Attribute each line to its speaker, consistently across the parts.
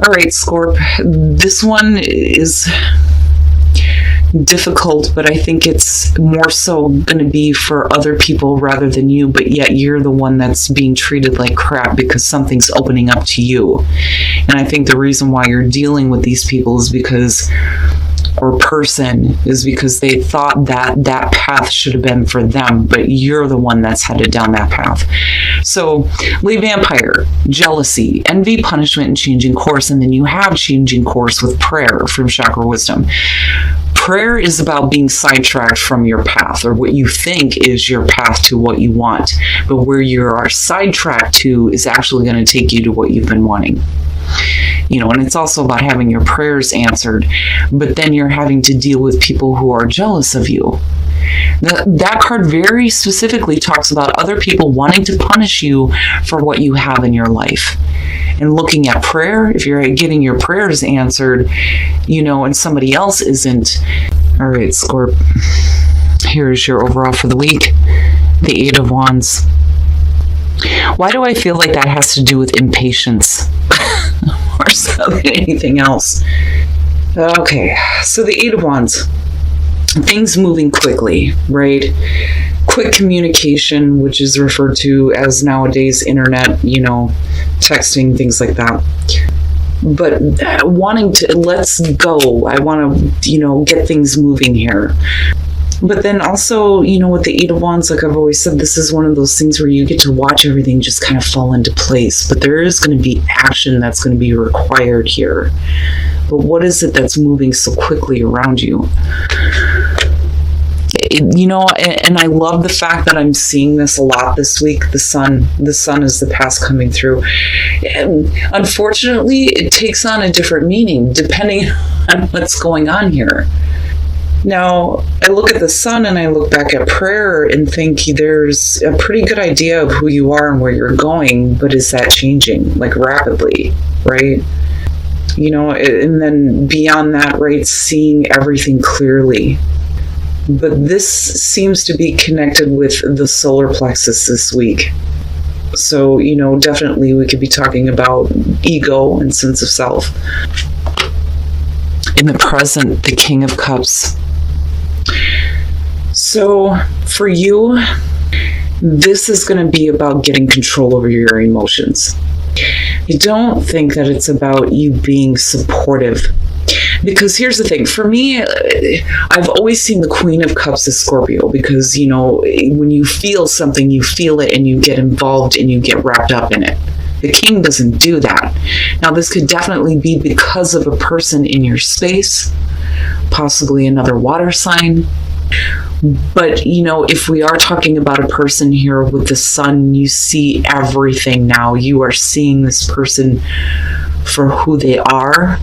Speaker 1: All right, Scorp, this one is difficult, but I think it's more so going to be for other people rather than you, but yet you're the one that's being treated like crap because something's opening up to you. And I think the reason why you're dealing with these people is because they thought that that path should have been for them, but you're the one that's headed down that path. So, Lay Vampire, jealousy, envy, punishment, and changing course. And then you have changing course with prayer from Chakra Wisdom. Prayer is about being sidetracked from your path, or what you think is your path to what you want. But where you are sidetracked to is actually going to take you to what you've been wanting. And it's also about having your prayers answered, but then you're having to deal with people who are jealous of you. That card very specifically talks about other people wanting to punish you for what you have in your life. And looking at prayer, if you're getting your prayers answered, and somebody else isn't. All right, Scorp, here's your overall for the week. The Eight of Wands. Why do I feel like that has to do with impatience? Or something, anything else? Okay, so the Eight of Wands. Things moving quickly, right? Quick communication, which is referred to as nowadays internet, texting, things like that. But wanting to, let's go. I want to, get things moving here. But then also, with the Eight of Wands, like I've always said, this is one of those things where you get to watch everything just kind of fall into place. But there is going to be action that's going to be required here. But what is it that's moving so quickly around you? And I love the fact that I'm seeing this a lot this week. The sun is the past coming through. And unfortunately, it takes on a different meaning depending on what's going on here. Now, I look at the sun and I look back at prayer and think there's a pretty good idea of who you are and where you're going, but is that changing, like rapidly, right? And then beyond that, right, seeing everything clearly. But this seems to be connected with the solar plexus this week. So, definitely we could be talking about ego and sense of self. In the present, the King of Cups. So for you, this is going to be about getting control over your emotions. I don't think that it's about you being supportive. Because here's the thing, for me, I've always seen the Queen of Cups as Scorpio because, when you feel something, you feel it and you get involved and you get wrapped up in it. The King doesn't do that. Now, this could definitely be because of a person in your space, possibly another water sign. But, if we are talking about a person here with the sun, you see everything now. You are seeing this person for who they are.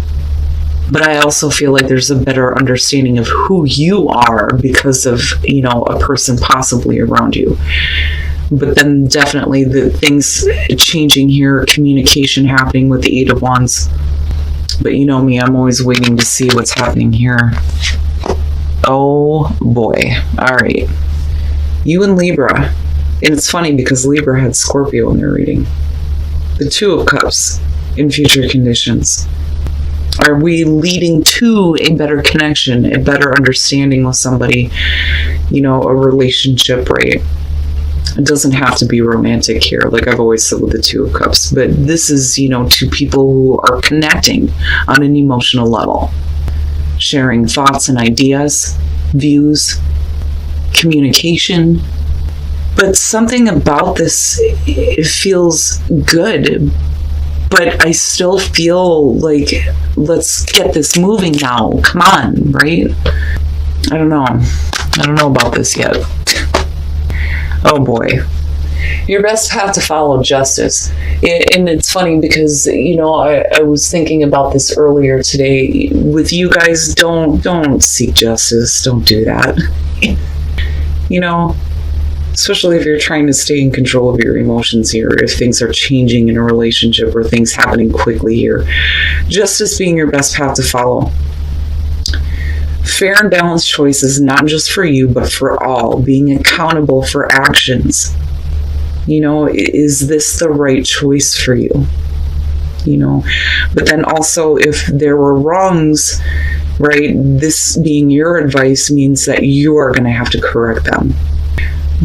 Speaker 1: But I also feel like there's a better understanding of who you are because of, a person possibly around you. But then definitely the things changing here, communication happening with the Eight of Wands. But you know me, I'm always waiting to see what's happening here. Oh boy. All right. You and Libra. And it's funny because Libra had Scorpio in their reading. The Two of Cups in future conditions. Are we leading to a better connection, a better understanding with somebody, a relationship, right? It doesn't have to be romantic here, like I've always said with the Two of Cups, but this is, two people who are connecting on an emotional level, sharing thoughts and ideas, views, communication. But something about this, it feels good. But I still feel like, let's get this moving now. Come on, right? I don't know about this yet. Oh boy. Your best path to follow, justice. And it's funny because, I was thinking about this earlier today. With you guys, don't seek justice. Don't do that. Especially if you're trying to stay in control of your emotions here, if things are changing in a relationship or things happening quickly here. Justice being your best path to follow. Fair and balanced choices, not just for you, but for all. Being accountable for actions. Is this the right choice for you? But then also, if there were wrongs, right, this being your advice means that you are going to have to correct them.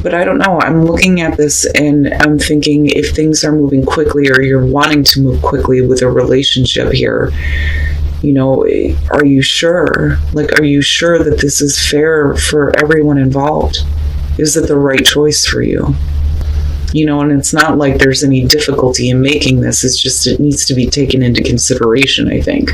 Speaker 1: But I don't know. I'm looking at this and I'm thinking, if things are moving quickly, or you're wanting to move quickly with a relationship here, are you sure? Are you sure that this is fair for everyone involved? Is it the right choice for you? And it's not like there's any difficulty in making this. It's just, it needs to be taken into consideration, I think.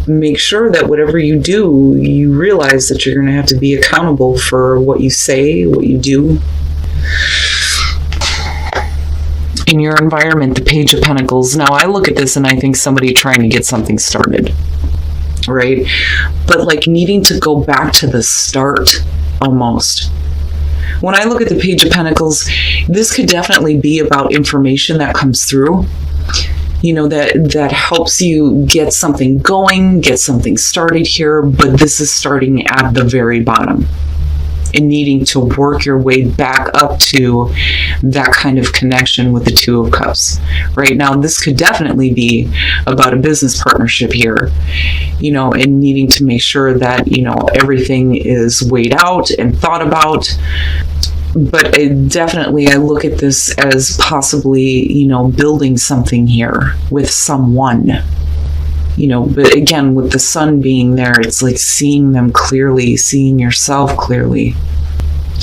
Speaker 1: Make sure that whatever you do, you realize that you're going to have to be accountable for what you say, what you do. In your environment, the Page of Pentacles. Now, I look at this and I think somebody trying to get something started, right? But needing to go back to the start, almost. When I look at the Page of Pentacles, this could definitely be about information that comes through, that helps you get something going, get something started here, but this is starting at the very bottom and needing to work your way back up to that kind of connection with the Two of Cups. Right now, this could definitely be about a business partnership here, and needing to make sure that, everything is weighed out and thought about. But I look at this as possibly, building something here with someone, but again, with the sun being there, it's like seeing them clearly, seeing yourself clearly.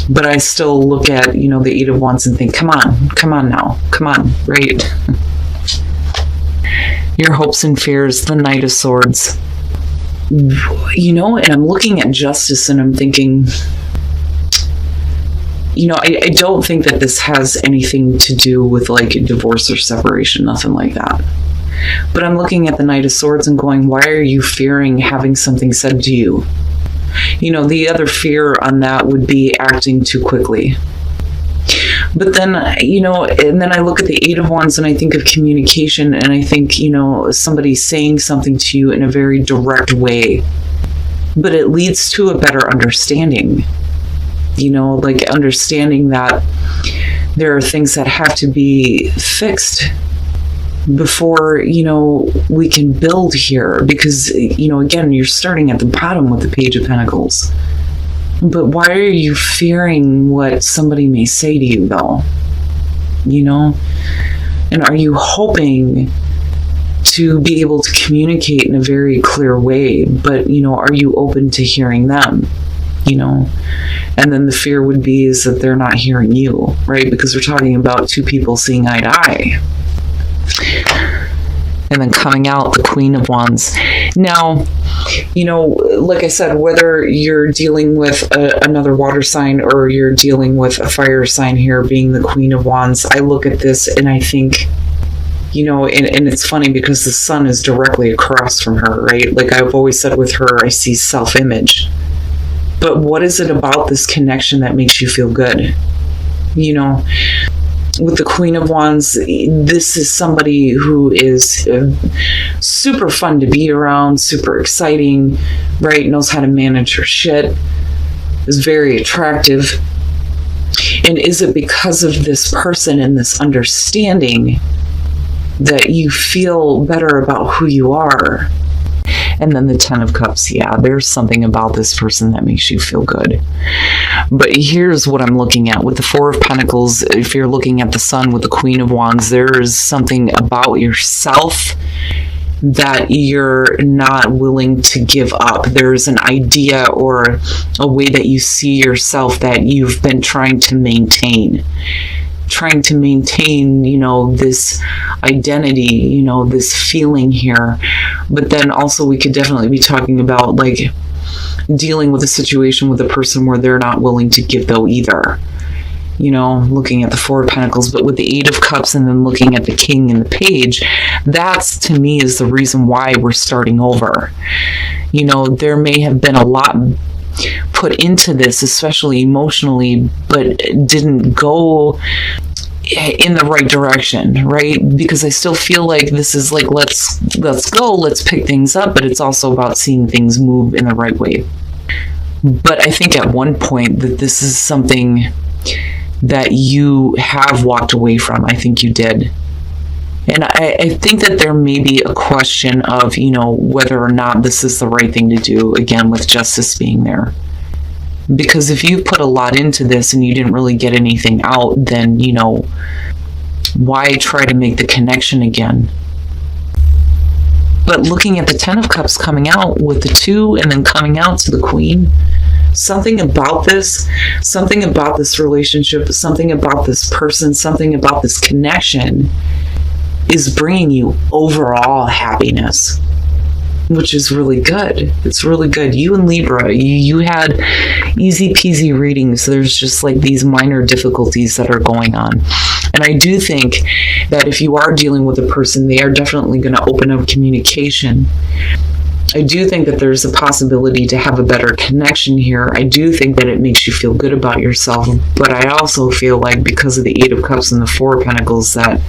Speaker 1: But I still look at, the Eight of Wands and think, come on now, come on, right? Your hopes and fears, the Knight of Swords, and I'm looking at Justice and I'm thinking, I don't think that this has anything to do with divorce or separation, nothing like that. But I'm looking at the Knight of Swords and going, why are you fearing having something said to you? The other fear on that would be acting too quickly. But then, and then I look at the Eight of Wands and I think of communication, and I think, somebody saying something to you in a very direct way, but it leads to a better understanding. Understanding that there are things that have to be fixed before, we can build here. Because, again, you're starting at the bottom with the Page of Pentacles. But why are you fearing what somebody may say to you, though? And are you hoping to be able to communicate in a very clear way? But, are you open to hearing them? And then the fear would be is that they're not hearing you, right? Because we're talking about two people seeing eye to eye. And then coming out, the Queen of Wands. Now, like I said, whether you're dealing with another water sign or you're dealing with a fire sign here, being the Queen of Wands, I look at this and I think, and it's funny because the sun is directly across from her, right? I've always said with her, I see self-image. But what is it about this connection that makes you feel good? With the Queen of Wands, this is somebody who is super fun to be around, super exciting, right? Knows how to manage her shit, is very attractive. And is it because of this person and this understanding that you feel better about who you are? And then the Ten of Cups, yeah, there's something about this person that makes you feel good. But here's what I'm looking at. With the Four of Pentacles, if you're looking at the Sun with the Queen of Wands, there is something about yourself that you're not willing to give up. There's an idea or a way that you see yourself that you've been trying to maintain, this identity, this feeling here. But then also we could definitely be talking about dealing with a situation with a person where they're not willing to give though either. Looking at the Four of Pentacles, but with the Eight of Cups and then looking at the King and the Page, that's to me is the reason why we're starting over. There may have been a lot put into this, especially emotionally, but it didn't go in the right direction, right? Because I still feel like this is let's go, let's pick things up, but it's also about seeing things move in the right way. But I think at one point that this is something that you have walked away from. I think you did. And I think that there may be a question of, whether or not this is the right thing to do, again, with justice being there. Because if you put a lot into this and you didn't really get anything out, then, why try to make the connection again? But looking at the Ten of Cups coming out with the 2 and then coming out to the Queen, something about this relationship, something about this person, something about this connection is bringing you overall happiness, which is really good. It's really good. You and Libra, you had easy peasy readings. There's just like these minor difficulties that are going on. And I do think that if you are dealing with a person, they are definitely going to open up communication. I do think that there's a possibility to have a better connection here. I do think that it makes you feel good about yourself. But I also feel like because of the 8 of Cups and the 4 of Pentacles that,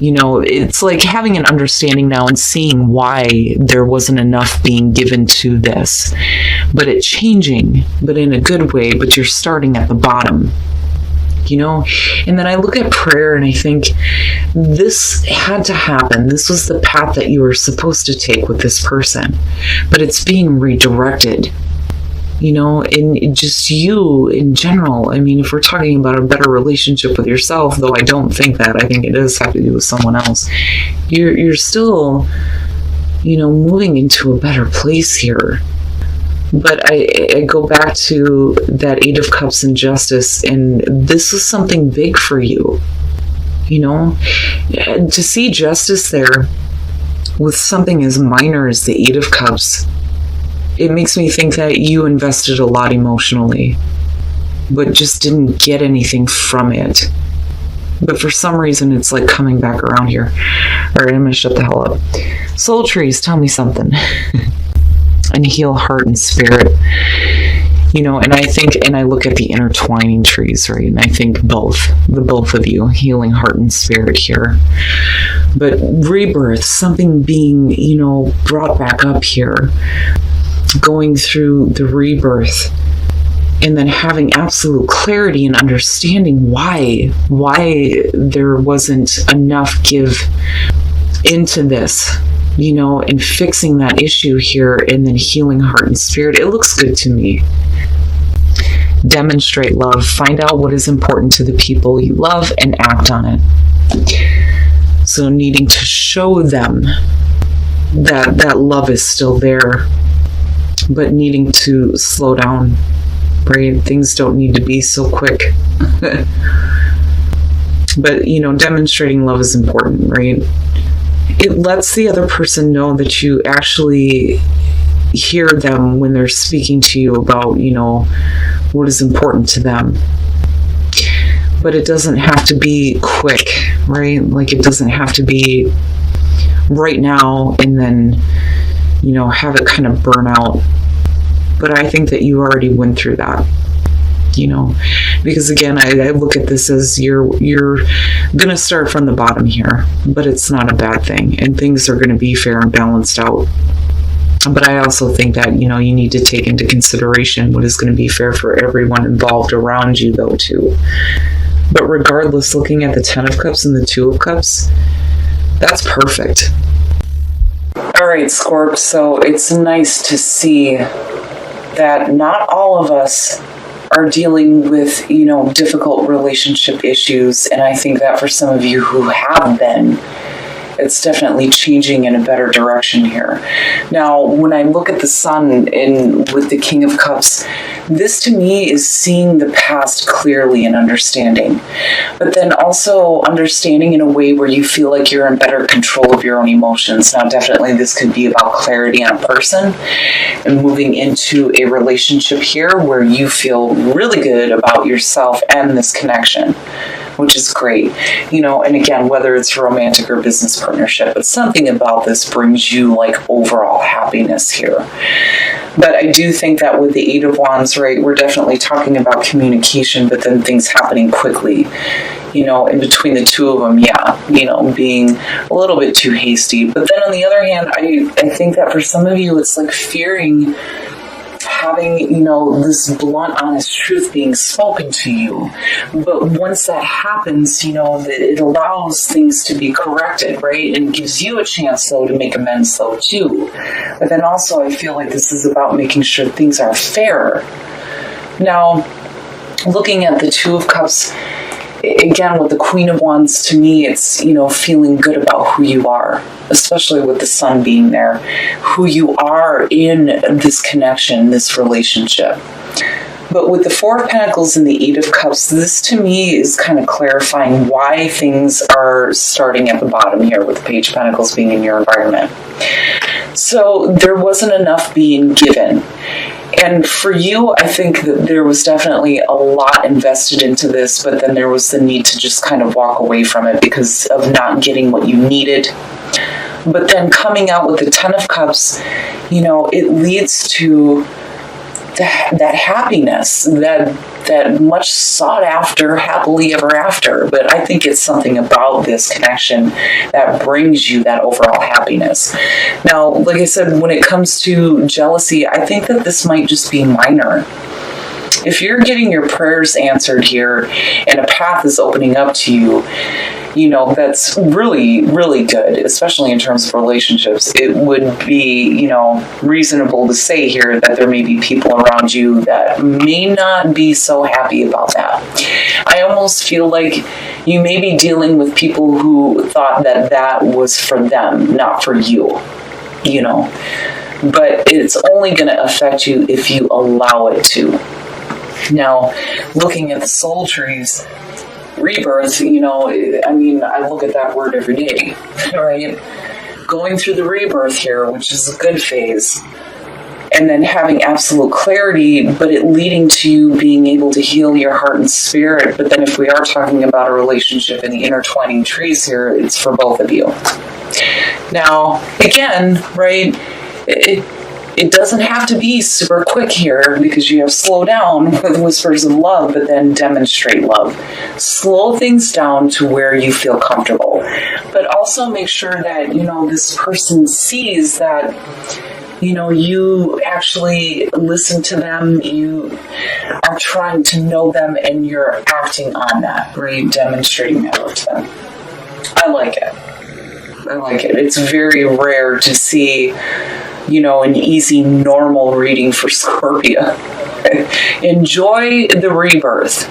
Speaker 1: it's like having an understanding now and seeing why there wasn't enough being given to this. But it changing, but in a good way, but you're starting at the bottom. And then I look at prayer and I think this had to happen. This was the path that you were supposed to take with this person, but it's being redirected, and just you in general. I mean, if we're talking about a better relationship with yourself, though I don't think that, I think it does have to do with someone else. You're still, moving into a better place here. But I go back to that 8 of Cups and Justice, and this was something big for you, to see justice there with something as minor as the 8 of Cups. It makes me think that you invested a lot emotionally, but just didn't get anything from it. But for some reason, it's like coming back around here. All right, I'm going to shut the hell up. Soul trees, tell me something. And heal heart and spirit, and I think, and I look at the intertwining trees, right, and I think the both of you, healing heart and spirit here. But rebirth, something being, brought back up here, going through the rebirth, and then having absolute clarity and understanding why there wasn't enough give into this, and fixing that issue here, and then healing heart and spirit. It looks good to me. Demonstrate love. Find out what is important to the people you love and act on it. So needing to show them that love is still there, but needing to slow down, right? Things don't need to be so quick. But, demonstrating love is important, right? It lets the other person know that you actually hear them when they're speaking to you about, what is important to them. But it doesn't have to be quick, right? Like, it doesn't have to be right now and then, have it kind of burn out. But I think that you already went through that. Because again, I look at this as you're going to start from the bottom here, but it's not a bad thing, and things are going to be fair and balanced out. But I also think that, you need to take into consideration what is going to be fair for everyone involved around you, though, too. But regardless, looking at the 10 of Cups and the 2 of Cups, that's perfect. All right, Scorp, so it's nice to see that not all of us are dealing with, difficult relationship issues. And I think that for some of you who have been, it's definitely changing in a better direction here. Now, when I look at the Sun with the King of Cups, this to me is seeing the past clearly and understanding, but then also understanding in a way where you feel like you're in better control of your own emotions. Now, definitely this could be about clarity on a person and moving into a relationship here where you feel really good about yourself and this connection, which is great. And again, whether it's romantic or business partnership, but something about this brings you like overall happiness here. But I do think that with the 8 of Wands, right, we're definitely talking about communication, but then things happening quickly, in between the two of them, being a little bit too hasty. But then on the other hand, I think that for some of you, it's like fearing having, this blunt, honest truth being spoken to you. But once that happens, it allows things to be corrected, right? And gives you a chance, though, to make amends, though, too. But then also, I feel like this is about making sure things are fair. Now, looking at the Two of Cups, again, with the Queen of Wands, to me, it's, feeling good about who you are, especially with the Sun being there, who you are in this connection, this relationship. But with the Four of Pentacles and the Eight of Cups, this to me is kind of clarifying why things are starting at the bottom here with the Page of Pentacles being in your environment. So there wasn't enough being given. And for you, I think that there was definitely a lot invested into this, but then there was the need to just kind of walk away from it because of not getting what you needed. But then coming out with the Ten of Cups, it leads to that happiness, that much sought after happily ever after. But I think it's something about this connection that brings you that overall happiness. Now, like I said, when it comes to jealousy, I think that this might just be minor. If you're getting your prayers answered here and a path is opening up to you, that's really, really good, especially in terms of relationships. It would be, reasonable to say here that there may be people around you that may not be so happy about that. I almost feel like you may be dealing with people who thought that that was for them, not for you, But it's only going to affect you if you allow it to. Now, looking at the soul trees, rebirth, I look at that word every day, right? Going through the rebirth here, which is a good phase, and then having absolute clarity, but it leading to you being able to heal your heart and spirit. But then if we are talking about a relationship and the intertwining trees here, it's for both of you. Now, again, right, it doesn't have to be super quick here because you have slow down with whispers of love, but then demonstrate love. Slow things down to where you feel comfortable, but also make sure that, this person sees that, you actually listen to them, you are trying to know them, and you're acting on that, right? Demonstrating that love to them. I like it. It's very rare to see an easy, normal reading for Scorpio. Enjoy the rebirth,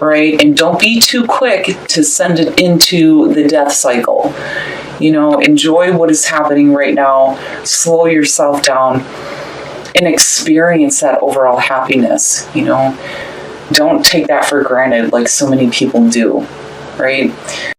Speaker 1: right? And don't be too quick to send it into the death cycle. Enjoy what is happening right now. Slow yourself down and experience that overall happiness. Don't take that for granted like so many people do, right?